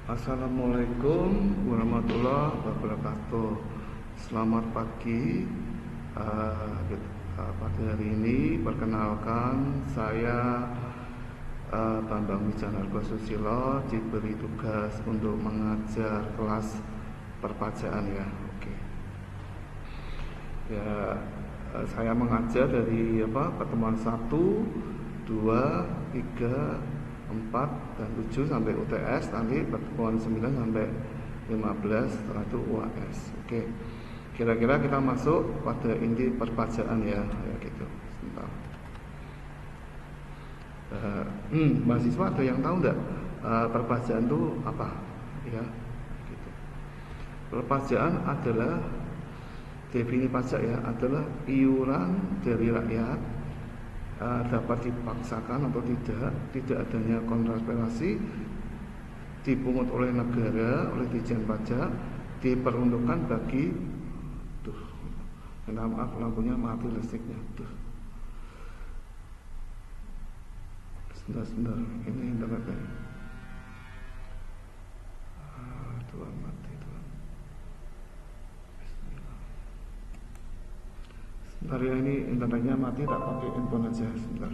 Assalamualaikum warahmatullahi wabarakatuh. Selamat pagi. Pada hari ini perkenalkan saya Bambang Wijanarko Susilo, diberi tugas untuk mengajar kelas perpajaan ya. Oke. Ya, saya mengajar dari pertemuan 1, 2, 3, 4 dan 7 sampai UTS, nanti pertemuan 9 sampai 15, setelah itu UAS. Oke. Kira-kira kita masuk pada inti perpajaan ya gitu. Sebentar. Mahasiswa ada yang tahu enggak perpajaan itu apa? Ya, gitu. Perpajaan adalah definisi pajak ya, adalah iuran dari rakyat, dapat dipaksakan atau tidak adanya kontrapelasi, dipungut oleh negara, oleh Ditjen Pajak, diperuntukkan bagi maaf lampunya mati listriknya. Sebentar, ini internetnya. Tuhan mati Tuhan. Sebentar ya, ini internetnya mati, tak pakai handphone aja sebentar.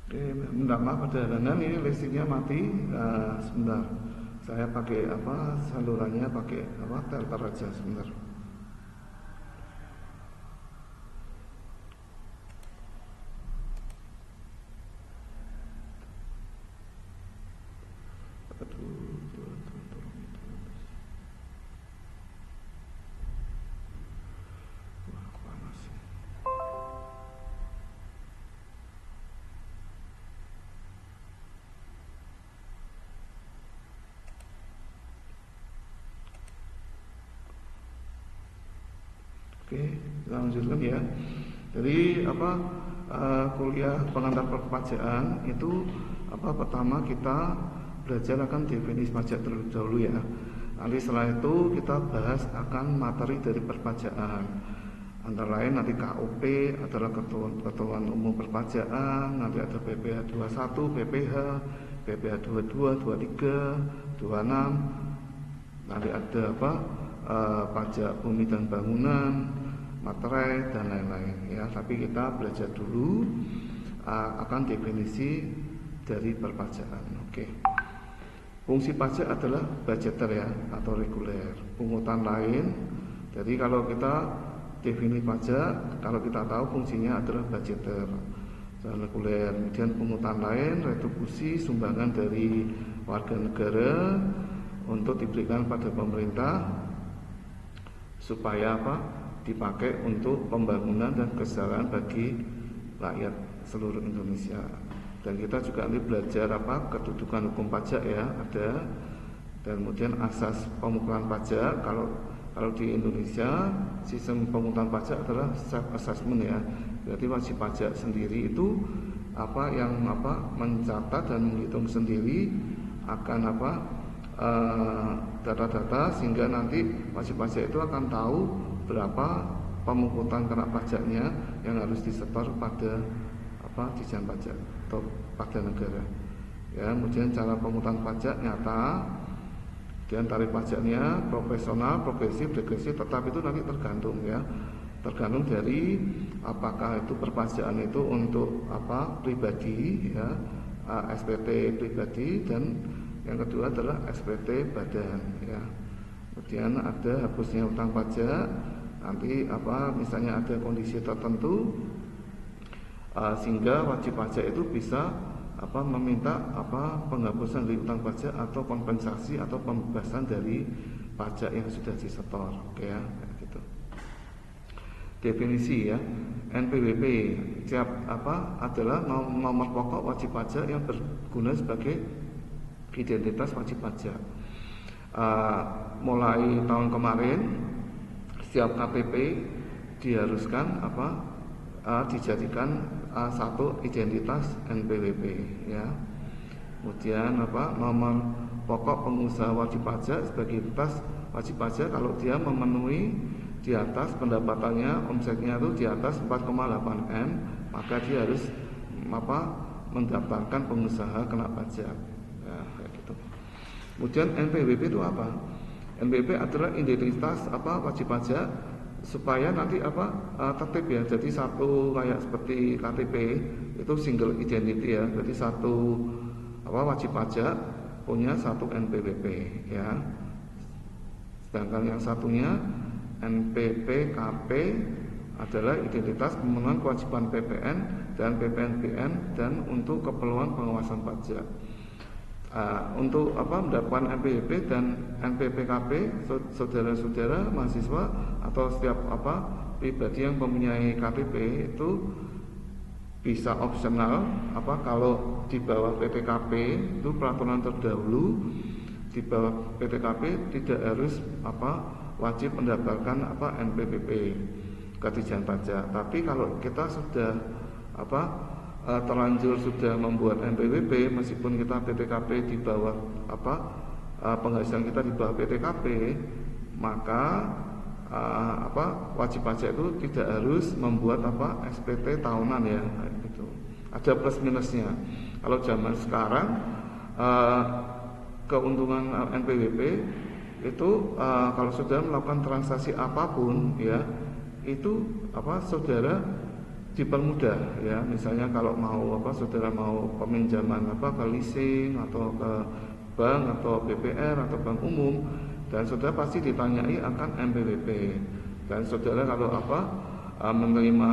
Oke, minta maaf perjalanan, ini listriknya mati. Sebentar, saya pakai salurannya pakai telter aja sebentar. Oke, kita lanjutkan ya. Jadi kuliah pengantar perpajaan itu pertama kita belajar akan definisi pajak terlebih dahulu ya. Nanti setelah itu kita bahas akan materi dari perpajaan. Antara lain nanti KUP adalah ketentuan umum perpajaan, nanti ada PPh 21, PPh, PPh 22, 23, 26. Nanti ada pajak bumi dan bangunan, materai dan lain-lain ya. Tapi kita belajar dulu akan definisi dari perpajaan. Oke. Fungsi pajak adalah budgeter ya, atau reguler. Pungutan lain. Jadi kalau kita definisi pajak, kalau kita tahu fungsinya adalah budgeter dan reguler. Kemudian pungutan lain, retribusi, sumbangan dari warga negara untuk diberikan pada pemerintah supaya dipakai untuk pembangunan dan kesejahteraan bagi rakyat seluruh Indonesia. Dan kita juga nanti belajar kedudukan hukum pajak ya, ada. Dan kemudian asas pemukulan pajak. Kalau di Indonesia sistem pemungutan pajak adalah self assessment ya. Jadi wajib pajak sendiri itu yang mencatat dan menghitung sendiri akan data-data, sehingga nanti wajib pajak itu akan tahu berapa pemungutan kena pajaknya yang harus disetor pada Dijen Pajak atau pada negara. Ya, kemudian cara pemungutan pajak nyata, dan tarif pajaknya proporsional, progresif, degresif, tetap itu nanti tergantung ya. Tergantung dari apakah itu perpajakan itu untuk pribadi ya, SPT pribadi, dan yang kedua adalah SPT badan ya. Kemudian ada hapusnya utang pajak nanti misalnya ada kondisi tertentu sehingga wajib pajak itu bisa meminta penghapusan dari utang pajak atau kompensasi atau pembebasan dari pajak yang sudah disetor. Oke ya, gitu. Definisi ya, NPWP adalah nomor pokok wajib pajak yang berguna sebagai identitas wajib pajak. Mulai tahun kemarin setiap KTP diharuskan dijadikan satu identitas NPWP ya. Kemudian nomor pokok pengusaha wajib pajak sebagai identitas wajib pajak kalau dia memenuhi di atas pendapatannya, omsetnya itu di atas 4,8 M, maka dia harus mendaftarkan pengusaha kena pajak ya, kayak gitu. Kemudian NPWP itu apa? NPWP adalah identitas wajib pajak supaya nanti tertib ya. Jadi satu kayak seperti KTP itu single identity ya. Jadi satu wajib pajak punya satu NPWP ya. Sedangkan yang satunya NPPKP adalah identitas pemenuhan kewajiban PPN dan PPNBM dan untuk keperluan pengawasan pajak. Untuk mendapatkan NPWP dan NPPKP, saudara-saudara mahasiswa atau setiap pribadi yang mempunyai KTP itu bisa opsional kalau di bawah PTKP itu peraturan terdahulu, di bawah PTKP tidak harus wajib mendaftarkan NPWP ke Dijen Pajak. Tapi kalau kita sudah terlanjur sudah membuat NPWP, meskipun kita PTKP di bawah penghasilan kita di bawah PTKP, maka wajib pajak itu tidak harus membuat SPT tahunan ya, gitu. Ada plus minusnya. Kalau zaman sekarang keuntungan NPWP itu kalau saudara melakukan transaksi apapun ya, itu saudara dipermudah ya. Misalnya kalau mau saudara mau peminjaman ke leasing atau ke bank atau BPR atau bank umum, dan saudara pasti ditanyai akan NPWP. Dan saudara kalau menerima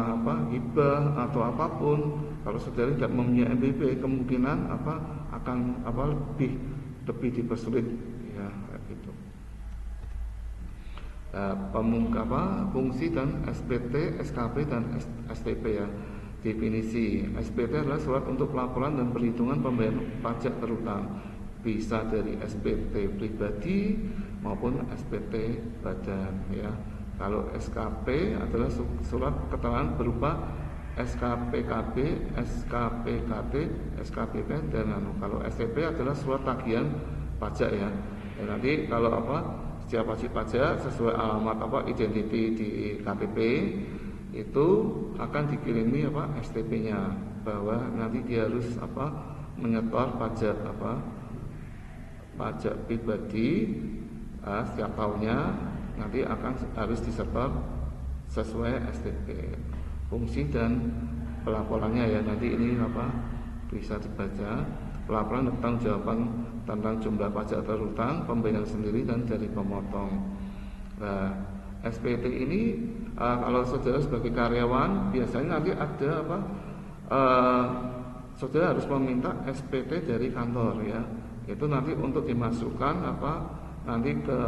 hibah atau apapun, kalau saudara tidak mempunyai NPWP, kemungkinan akan lebih dipersulit ya, gitu. Fungsi dan SPT, SKP dan STP ya. Definisi SPT adalah surat untuk pelaporan dan perhitungan pembayaran pajak berutang, bisa dari SPT pribadi maupun SPT badan ya. Kalau SKP adalah surat keterangan berupa SKPKB, SKPKT, SKPP dan kalau STP adalah surat tagihan pajak ya. Nanti kalau setiap wajib pajak sesuai alamat identity di KTP itu akan dikirimi STP-nya, bahwa nanti dia harus menyetor pajak pajak pribadi setiap tahunnya nanti harus disetor sesuai STP. Fungsi dan pelaporannya ya, nanti ini bisa dibaca. Pelaporan tentang jawaban tentang jumlah pajak terutang, pembayaran sendiri dan dari pemotong. Nah, SPT ini kalau saudara sebagai karyawan biasanya nanti ada saudara harus meminta SPT dari kantor ya. Itu nanti untuk dimasukkan nanti ke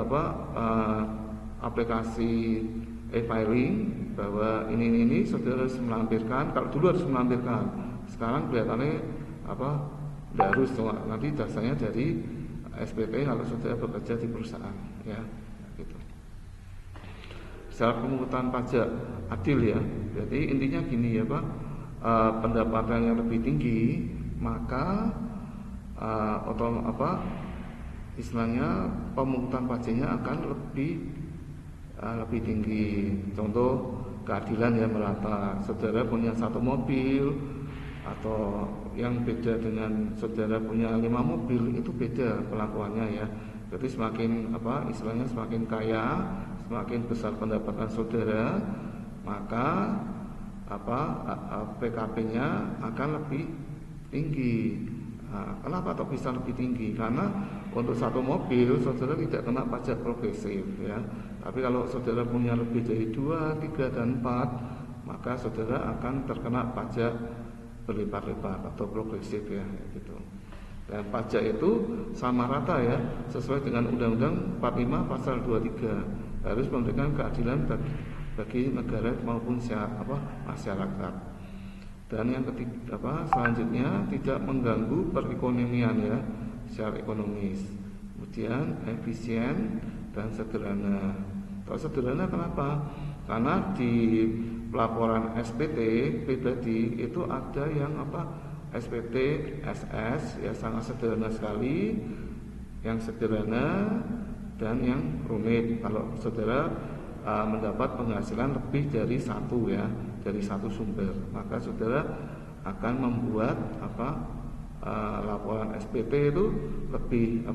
aplikasi e-filing, bahwa ini saudara harus melampirkan. Kalau dulu harus melampirkan, sekarang kelihatannya tidak harus, nanti dasarnya dari SPT kalau saudara bekerja di perusahaan ya, gitu. Secara pemungutan pajak adil ya, jadi intinya gini ya Pak, pendapatan yang lebih tinggi maka istilahnya pemungutan pajaknya akan lebih tinggi. Contoh keadilan ya, merata. Saudara punya satu mobil, atau yang beda dengan saudara punya 5 mobil itu beda perlakuannya ya. Jadi semakin istilahnya semakin kaya, semakin besar pendapatan saudara, maka PKP-nya akan lebih tinggi. Kenapa atau bisa lebih tinggi? Karena untuk satu mobil saudara tidak kena pajak progresif ya. Tapi kalau saudara punya lebih dari 2, 3, dan 4, maka saudara akan terkena pajak berlipat-lipat atau progresif ya gitu. Dan pajak itu sama rata ya, sesuai dengan Undang-Undang 45 pasal 23, harus memberikan keadilan bagi negara maupun masyarakat. Dan yang ketiga selanjutnya tidak mengganggu perekonomian ya secara ekonomis. Kemudian efisien dan sederhana. Kalau sederhana kenapa? Karena di pelaporan SPT pribadi itu ada yang SPT SS ya, sangat sederhana sekali, yang sederhana dan yang rumit. Kalau saudara mendapat penghasilan lebih dari satu ya, dari satu sumber, maka saudara akan membuat laporan SPT itu lebih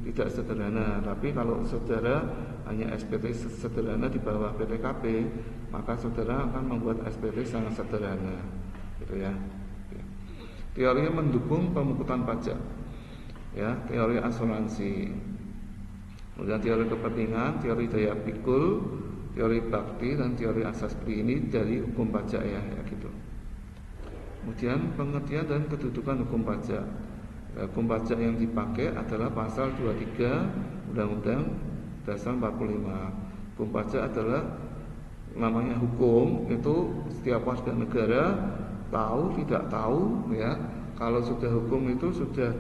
tidak sederhana. Tapi kalau saudara hanya SPT sederhana di bawah PTKP, maka saudara akan membuat SPT sangat sederhana, gitu ya. Teorinya mendukung pemungutan pajak, ya, teori asuransi, kemudian teori kepentingan, teori daya pikul, teori bakti, dan teori asas pri. Ini dari hukum pajak ya gitu. Kemudian pengertian dan kedudukan hukum pajak. Hukum pajak yang dipakai adalah pasal 23 Undang-Undang Dasar 45. Hukum pajak adalah namanya hukum, itu setiap warga negara tahu tidak tahu ya. Kalau sudah hukum itu sudah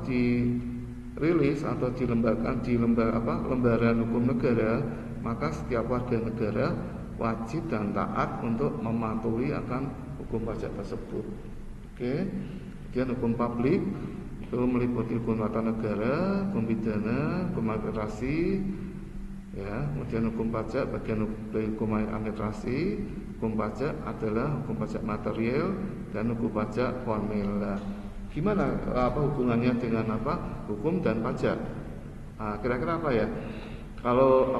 dirilis atau lembaran hukum negara, maka setiap warga negara wajib dan taat untuk mematuhi akan hukum pajak tersebut. Oke. Kemudian hukum publik itu meliputi hukum tata negara, hukum pidana, hukum administrasi, ya. Kemudian hukum pajak bagian dari hukum administrasi. Hukum pajak adalah hukum pajak material dan hukum pajak formil. Gimana hubungannya dengan hukum dan pajak? Kira-kira apa ya? Kalau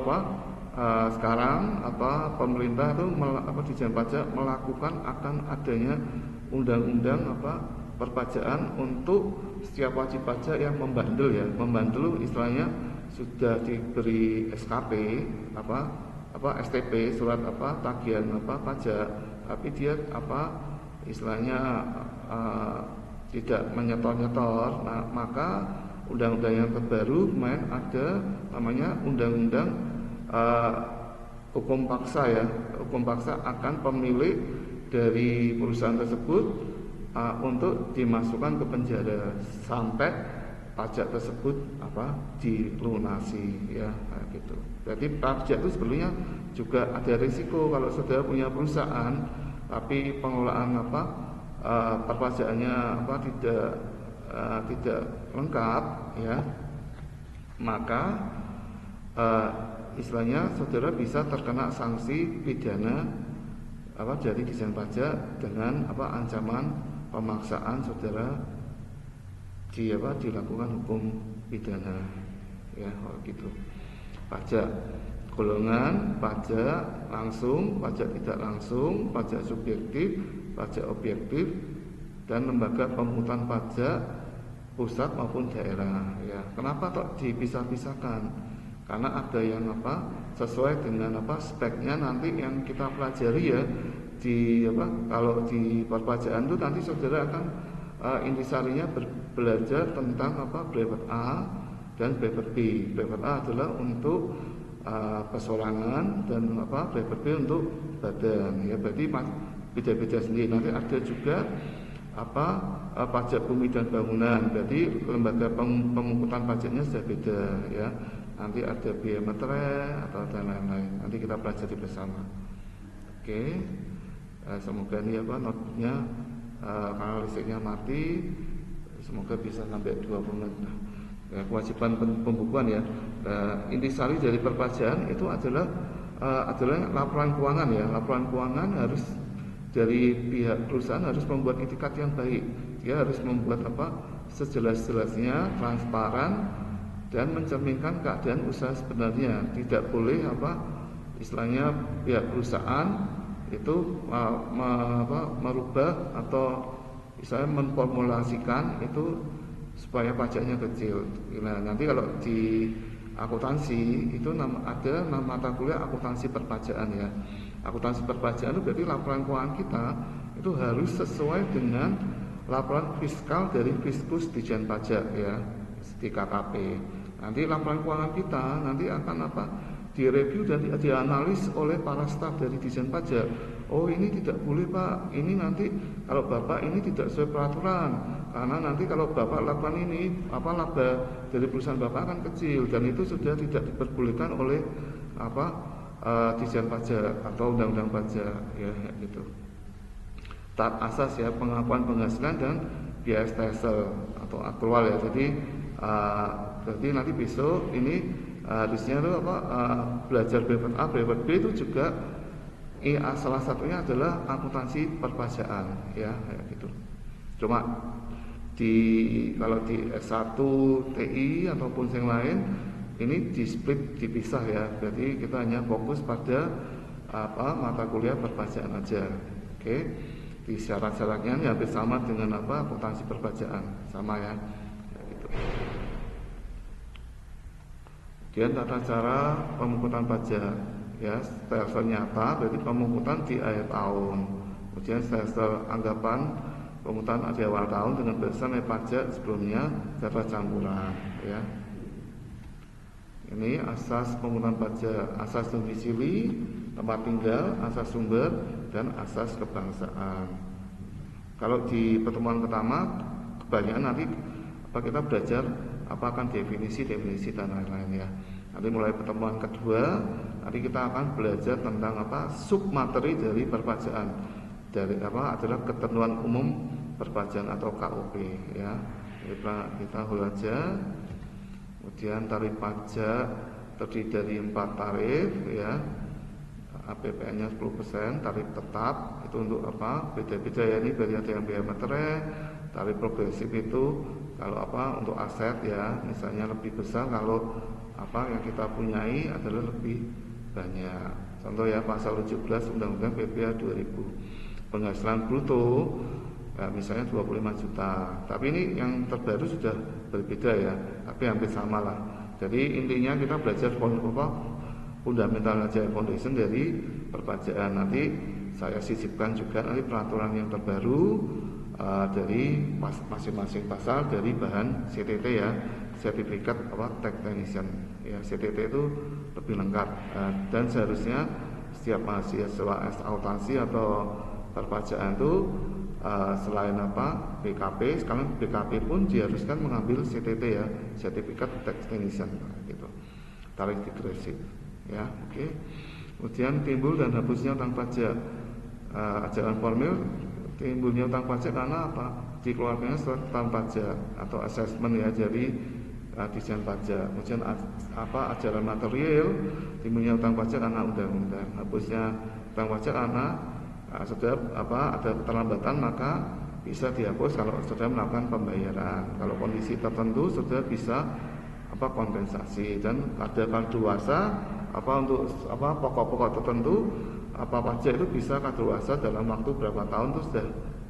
sekarang pemerintah itu Dijen Pajak melakukan akan adanya undang-undang perpajakan untuk setiap wajib pajak yang membandel ya. Membandel istilahnya sudah diberi SKP STP, surat tagihan pajak, tapi dia istilahnya tidak menyetor-nyetor. Nah, maka undang-undang yang terbaru ada namanya undang-undang hukum paksa ya. Hukum paksa akan pemilik dari perusahaan tersebut untuk dimasukkan ke penjara sampai pajak tersebut dilunasi ya, gitu. Jadi pajak itu sebenarnya juga ada risiko. Kalau saudara punya perusahaan tapi pengelolaan perpajakannya tidak lengkap ya, maka istilahnya saudara bisa terkena sanksi pidana dari Dijen Pajak dengan ancaman pemaksaan saudara dilakukan hukum pidana ya, gitu. Pajak golongan, pajak langsung, pajak tidak langsung, pajak subjektif, pajak objektif, dan lembaga pemungutan pajak pusat maupun daerah ya. Kenapa kok dipisah-pisahkan? Karena ada yang sesuai dengan speknya nanti yang kita pelajari ya kalau di perpajakan itu nanti saudara akan intisarinya belajar tentang brevet A dan brevet B. Brevet A adalah untuk pesorangan dan brevet B untuk badan ya. Berarti beda-beda sendiri. Nanti ada juga pajak bumi dan bangunan. Berarti lembaga pemungutan pajaknya sudah beda ya. Nanti ada biaya materai atau dan lain-lain. Nanti kita pelajari bersama. Oke. Semoga ini notnya karena listriknya mati, semoga bisa sampai 20 menit. Kewajiban pembukuan ya. Intisari dari perpajakan itu adalah laporan keuangan ya. Laporan keuangan harus dari pihak perusahaan harus membuat itikat yang baik. Dia harus membuat sejelas-jelasnya, transparan dan mencerminkan keadaan usaha sebenarnya. Tidak boleh istilahnya pihak perusahaan itu merubah atau misalnya memformulasikan itu supaya pajaknya kecil. Nah, nanti kalau di akuntansi itu ada mata kuliah akuntansi perpajakan ya. Akuntansi perpajakan itu berarti laporan keuangan kita itu harus sesuai dengan laporan fiskal dari Fiskus Ditjen Pajak ya, di KKP. Nanti laporan keuangan kita nanti akan direview dan dianalis oleh para staf dari Ditjen Pajak. Oh, ini tidak boleh Pak, ini nanti kalau Bapak ini tidak sesuai peraturan, karena nanti kalau Bapak lakukan ini laba dari perusahaan Bapak akan kecil dan itu sudah tidak diperbolehkan oleh Ditjen Pajak atau Undang-Undang Pajak ya gitu. Tahap asas ya, pengakuan penghasilan dan biaya stesel atau aktual ya. Jadi nanti besok ini harusnya tuh belajar brevet A, brevet B itu juga salah satunya adalah akuntansi perpajakan ya kayak gitu. Cuma kalau di S1 TI ataupun yang lain ini di split dipisah ya. Jadi kita hanya fokus pada mata kuliah perpajakan aja. Oke. Di syarat-syaratnya hampir sama dengan akuntansi perpajakan, sama ya. Kayak gitu. Kemudian tata cara pemungutan pajak ya, stelsel nyata berarti pemungutan di akhir tahun. Kemudian stelsel anggapan pemungutan di awal tahun dengan berdasarkan nilai pajak sebelumnya serta campuran ya. Ini asas pemungutan pajak, asas domisili, tempat tinggal, asas sumber dan asas kebangsaan. Kalau di pertemuan pertama kebanyakan nanti kita belajar akan definisi dan lain-lain ya. Nanti mulai pertemuan kedua nanti kita akan belajar tentang sub materi dari perpajakan, dari adalah ketentuan umum perpajakan atau KUP ya. Kita aja. Kemudian tarif pajak terdiri dari 4 tarif ya. APPN-nya 10%, tarif tetap itu untuk beda-beda ya, ini dari ada yang biaya materai, tarif progresif itu kalau untuk aset ya, misalnya lebih besar kalau yang kita punyai adalah lebih banyak. Contoh ya pasal 17 Undang-Undang PPh 2000 penghasilan bruto ya, misalnya 25 juta. Tapi ini yang terbaru sudah berbeda ya, tapi hampir sama lah. Jadi intinya kita belajar fundamental aja, foundation dari perpajakan. Nanti saya sisipkan juga nanti peraturan yang terbaru dari masing-masing pasal dari bahan CTT ya, sertifikat technician ya. CTT itu lebih lengkap dan seharusnya setiap mahasiswa akuntansi atau perpajakan itu selain BKP, sekarang BKP pun diharuskan mengambil CTT ya, sertifikat technician gitu, tarif digresif ya. Oke. Kemudian timbul dan hapusnya utang pajak, ajaran formil timbulnya utang pajak karena dikeluarkannya surat utang pajak atau assessment ya, jadi Ditjen Pajak. Kemudian ajaran material timbulnya utang pajak karena undang-undang, hapusnya utang pajak karena sudah ada keterlambatan maka bisa dihapus kalau sudah melakukan pembayaran. Kalau kondisi tertentu sudah bisa kompensasi, dan ada kadaluarsa untuk pokok-pokok tertentu pajak itu bisa kadaluarsa dalam waktu berapa tahun itu sudah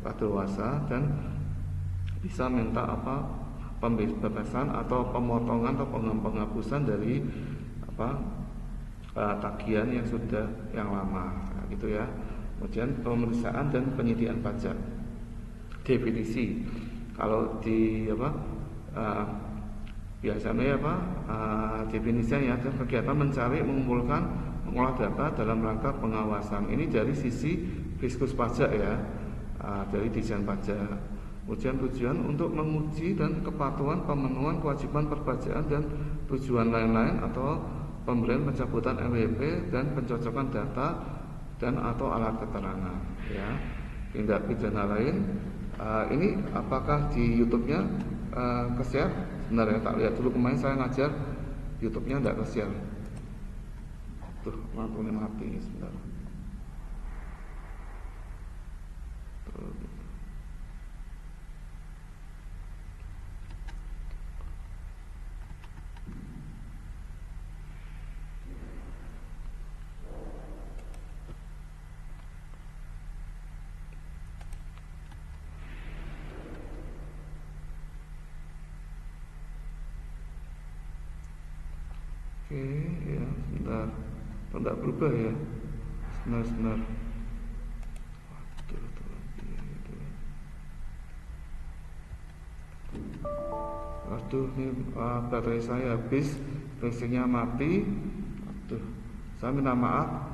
kadaluarsa dan bisa minta pembebasan atau pemotongan atau penghapusan dari tagihan yang sudah yang lama gitu ya. Kemudian pemeriksaan dan penyediaan pajak. Definisi kalau di biasanya definisinya ya, kegiatan mencari, mengumpulkan, mengolah data dalam rangka pengawasan. Ini dari sisi Fiskus Pajak ya, dari Ditjen Pajak. Kemudian tujuan untuk menguji dan kepatuhan pemenuhan kewajiban perpajakan dan tujuan lain-lain atau pemberian pencabutan NWP dan pencocokan data dan atau alat keterangan ya. Tindak pidana lain ini apakah di YouTube-nya ke-share? Sebentar ya, tak lihat dulu, kemarin saya ngajar YouTube-nya enggak ke-share. Tuh, lampunya mati sebentar. Oke, ya sebentar. Tidak berubah ya. Sebentar. Waduh, ini baterai saya habis, listriknya mati. Waduh, saya minta maaf.